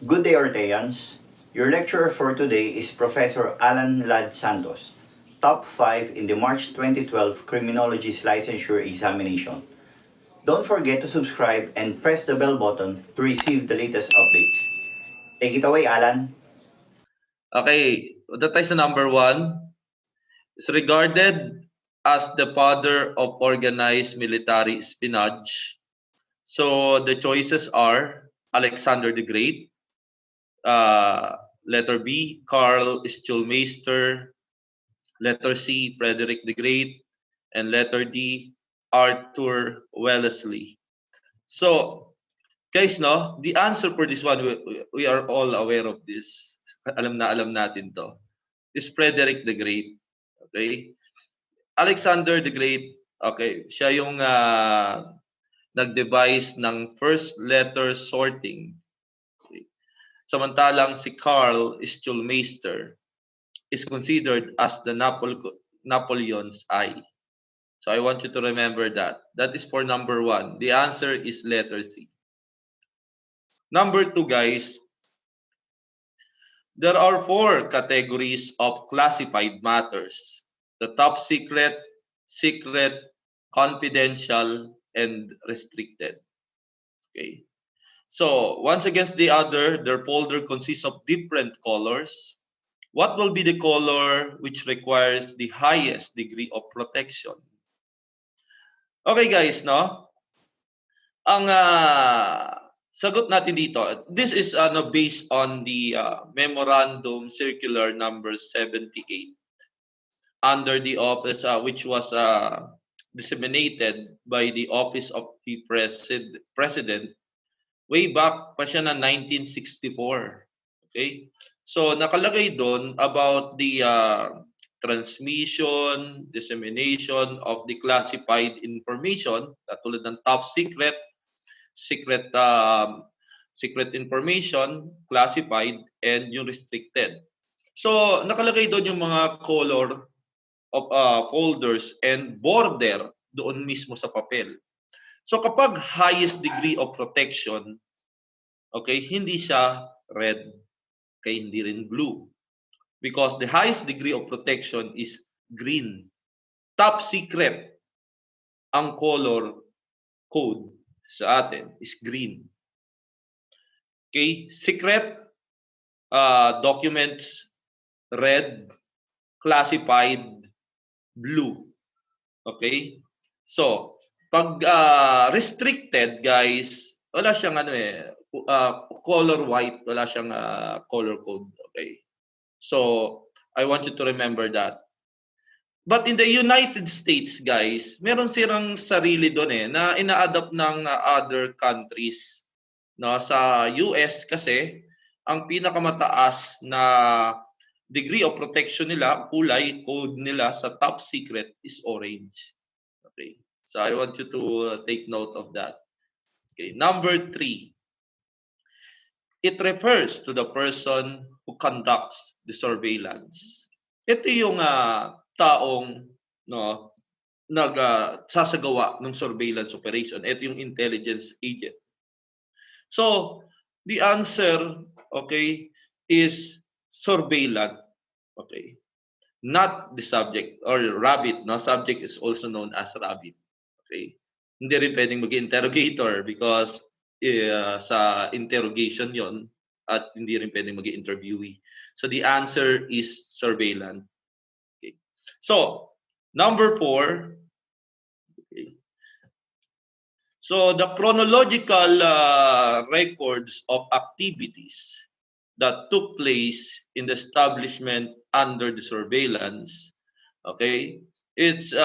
Good day, Orteans. Your lecturer for today is Professor Allan Santos, top 5 in the March 2012 Criminology's licensure examination. Don't forget to subscribe and press the bell button to receive the latest updates. Take it away, Allan. Okay, that is number 1. Is regarded as the father of organized military espionage. So the choices are Alexander the Great, letter B, Karl Stulmeister, letter C, Frederick the Great, and letter D, Arthur Wellesley. So, guys, no, the answer for this one, we are all aware of this. Alam natin to. Is Frederick the Great. Okay? Alexander the Great, okay, siya yung nag-devise ng first letter sorting. Okay. Samantalang si Karl Stulmeister is considered as the Napoleon's eye. So I want you to remember that. That is for number 1. The answer is letter C. Number 2, guys, there are 4 categories of classified matters. The top secret, secret, confidential, and restricted. Okay. So, once against the other, their folder consists of different colors. What will be the color which requires the highest degree of protection? Okay, guys, no? Ang sagot natin dito, this is based on the Memorandum Circular number 78 under the office which was disseminated by the Office of the President way back pa siya na 1964. Okay? So nakalagay doon about the transmission, dissemination of the classified information, katulad ng top secret, secret information, classified, and yung restricted. So nakalagay doon yung mga color of folders and border doon mismo sa papel. So kapag highest degree of protection, okay, hindi siya red, okay, hindi rin blue. Because the highest degree of protection is green. Top secret, ang color code sa atin is green. Okay, secret documents, red, classified, blue. Okay? So, pag restricted, guys, wala siyang color white, wala siyang color code. Okay? So, I want you to remember that. But in the United States, guys, meron silang sarili doon na ina-adapt ng other countries. No, sa US kasi, ang pinakamataas na degree of protection nila, kulay, code nila sa top secret is orange. Okay. So I want you to take note of that. Okay. Number 3. It refers to the person who conducts the surveillance. Ito yung taong nagsasagawa ng surveillance operation. Ito yung intelligence agent. So, the answer, okay, is surveillance. Okay. Not the subject or rabbit. No, subject is also known as rabbit. Okay. Hindi rin pwedeng mag-interrogator because sa interrogation yon at hindi rin pwedeng mag-interviewee. So the answer is surveillance. Okay. So, number 4. Okay. So the chronological records of activities that took place in the establishment under the surveillance, okay, it's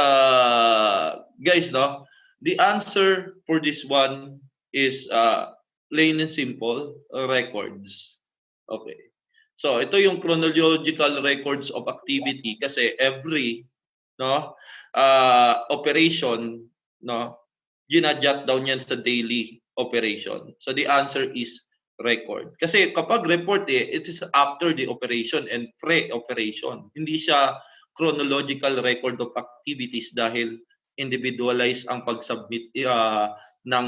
guys, no, the answer for this one is plain and simple, records. Okay, so ito yung chronological records of activity kasi every operation, ginajot down yan sa daily operation. So the answer is record. Kasi kapag report it is after the operation and pre-operation. Hindi siya chronological record of activities dahil individualized ang pag-submit ng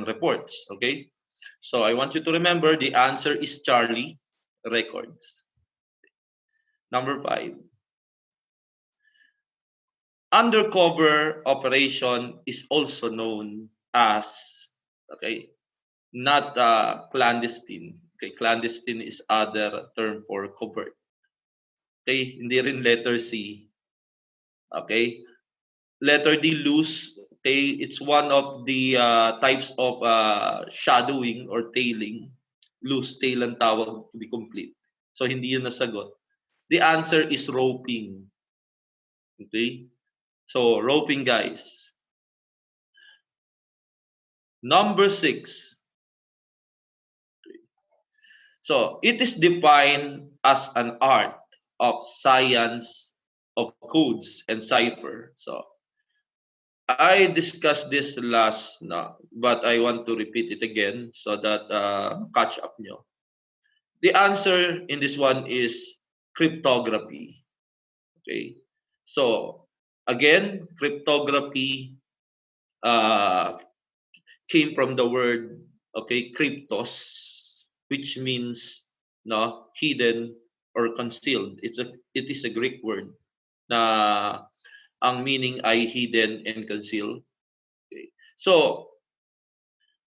reports. Okay? So I want you to remember the answer is Charlie records. Number 5. Undercover operation is also known as, okay, not clandestine. Okay, clandestine is other term for covert. Okay, hindi rin letter C. Okay, letter D, loose. Okay, it's one of the types of shadowing or tailing. Loose tail ang tawag to be complete. So hindi yun nasagot. The answer is roping. Okay, so roping, guys. Number 6. So it is defined as an art of science of codes and cipher. So I discussed this last, no, but I want to repeat it again so that catch up nyo. The answer in this one is cryptography. Okay, so again, cryptography came from the word, okay, cryptos, which means, no, hidden or concealed. It is a Greek word na ang meaning ay hidden and concealed. Okay. So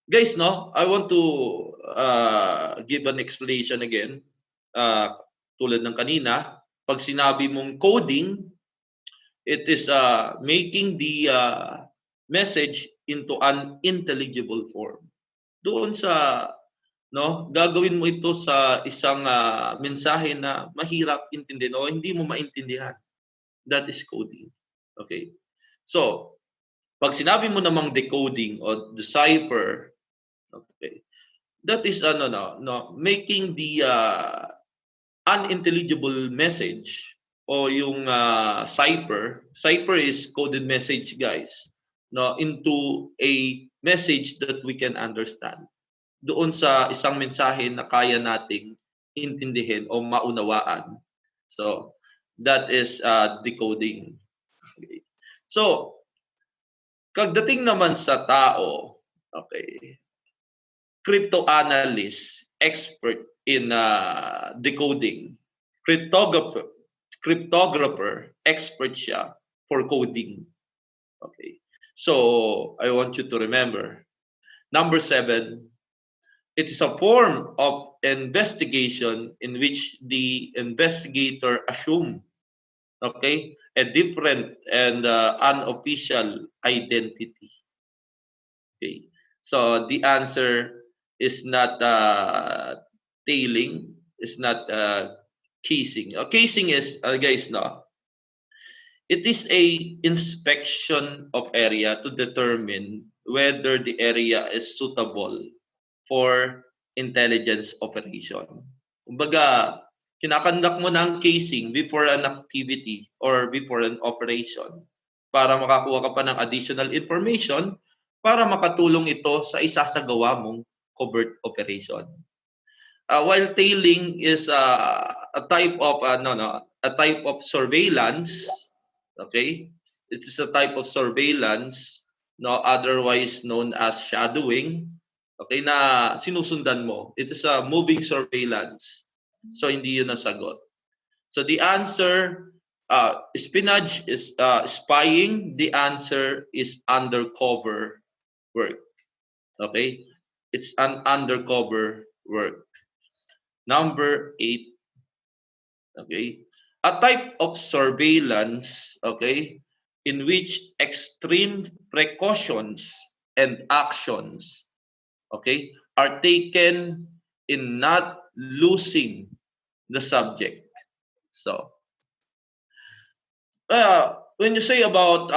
guys, no, I want to give an explanation again. Tulad ng kanina, pag sinabi mong coding, it is making the message into an intelligible form. Doon sa, no, gagawin mo ito sa isang mensahe na mahirap intindihin o hindi mo maintindihan. That is coding. Okay. So, pag sinabi mo namang decoding o decipher, okay, that is making the unintelligible message o yung cipher. Cipher is coded message, guys, no, into a message that we can understand. Doon sa isang mensahe na kaya nating intindihin o maunawaan. So, that is decoding. Okay. So, kagdating naman sa tao, okay, crypto analyst, expert in decoding, cryptographer, expert siya for coding. Okay. So, I want you to remember. Number 7, it is a form of investigation in which the investigator assume, okay, a different and unofficial identity. Okay, so the answer is not tailing, is not casing. Casing is, guys, no, it is a inspection of area to determine whether the area is suitable for intelligence operation. Kumbaga, kinakandak mo ng casing before an activity or before an operation para makakuha ka pa ng additional information para makatulong ito sa isasagawa mong covert operation. While tailing is a type of surveillance, okay? It is a type of surveillance, no, otherwise known as shadowing. Okay, na sinusundan mo. It is a moving surveillance. So, hindi yun nasagot. So, the answer, espionage is spying. The answer is undercover work. Okay? It's an undercover work. Number 8. Okay? A type of surveillance, okay, in which extreme precautions and actions, okay, are taken in not losing the subject. So, when you say about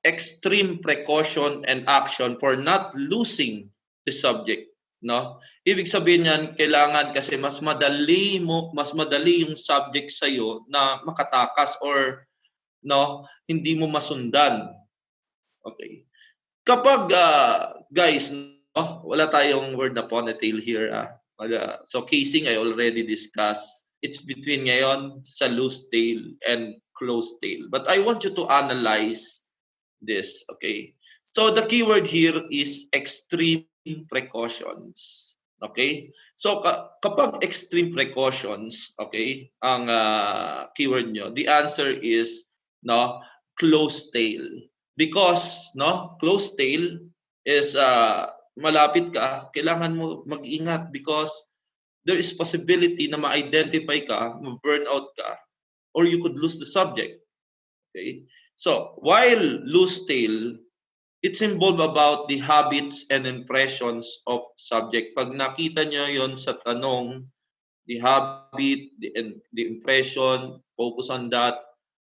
extreme precaution and action for not losing the subject, no, ibig sabihin niyan, kailangan kasi mas madali yung subject sa iyo na makatakas or, no, hindi mo masundan. Okay. Kapag guys, wala tayong word na ponytail here. So casing I already discussed. It's between ngayon sa loose tail and close tail. But I want you to analyze this, okay? So the keyword here is extreme precautions. Okay? So kapag extreme precautions, okay, ang keyword nyo, the answer is no, close tail. Because no, close tail is malapit ka, kailangan mo mag-ingat because there is possibility na ma-identify ka, ma-burnout ka, or you could lose the subject. Okay? So, while loose tail, it's involved about the habits and impressions of subject. Pag nakita nyo yon sa tanong, the habit, the impression, focus on that.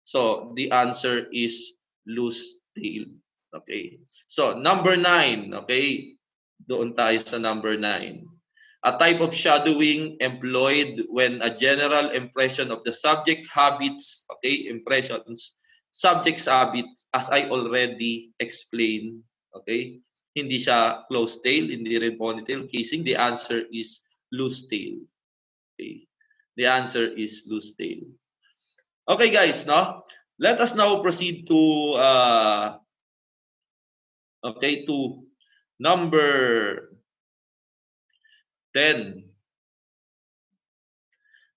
So, the answer is loose tail. Okay. So, number 9. Okay. Doon tayo sa number 9. A type of shadowing employed when a general impression of the subject habits, okay, impressions, subject's habits, as I already explained, okay, hindi siya close tail, hindi rin ponytail casing. The answer is loose tail. Okay. The answer is loose tail. Okay, guys, no? Let us now proceed to okay, to number 10.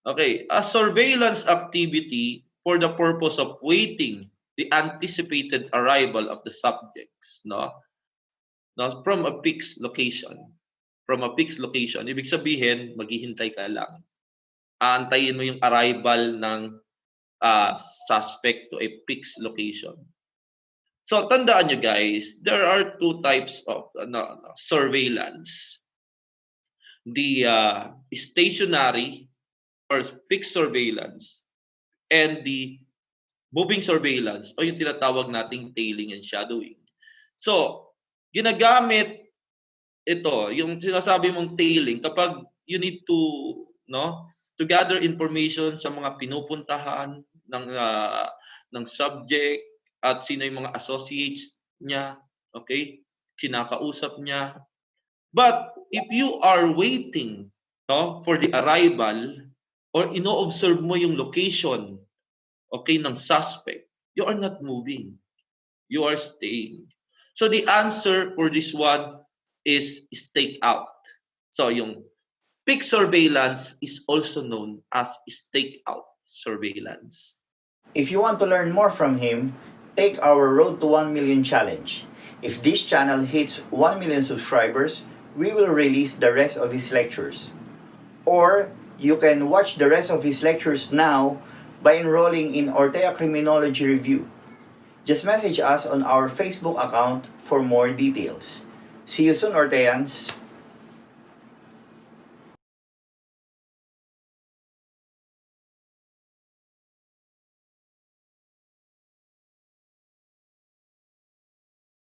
Okay, a surveillance activity for the purpose of waiting the anticipated arrival of the subjects, no? No, from a fixed location. From a fixed location, ibig sabihin, maghihintay ka lang. Aantayin mo yung arrival ng suspect to a fixed location. So, tandaan nyo guys, there are two types of surveillance. The stationary or fixed surveillance and the moving surveillance o yung tinatawag nating tailing and shadowing. So, ginagamit ito, yung sinasabi mong tailing kapag you need to to gather information sa mga pinupuntahan ng subject at sino yung mga associates niya, okay? Kinakausap niya. But if you are waiting for the arrival or ino-observe mo yung location, okay, ng suspect, you are not moving. You are staying. So the answer for this one is stakeout. So yung fixed surveillance is also known as stakeout surveillance. If you want to learn more from him, take our Road to 1 Million challenge. If this channel hits 1 million subscribers, we will release the rest of his lectures. Or you can watch the rest of his lectures now by enrolling in Ortea Criminology Review. Just message us on our Facebook account for more details. See you soon, Orteans!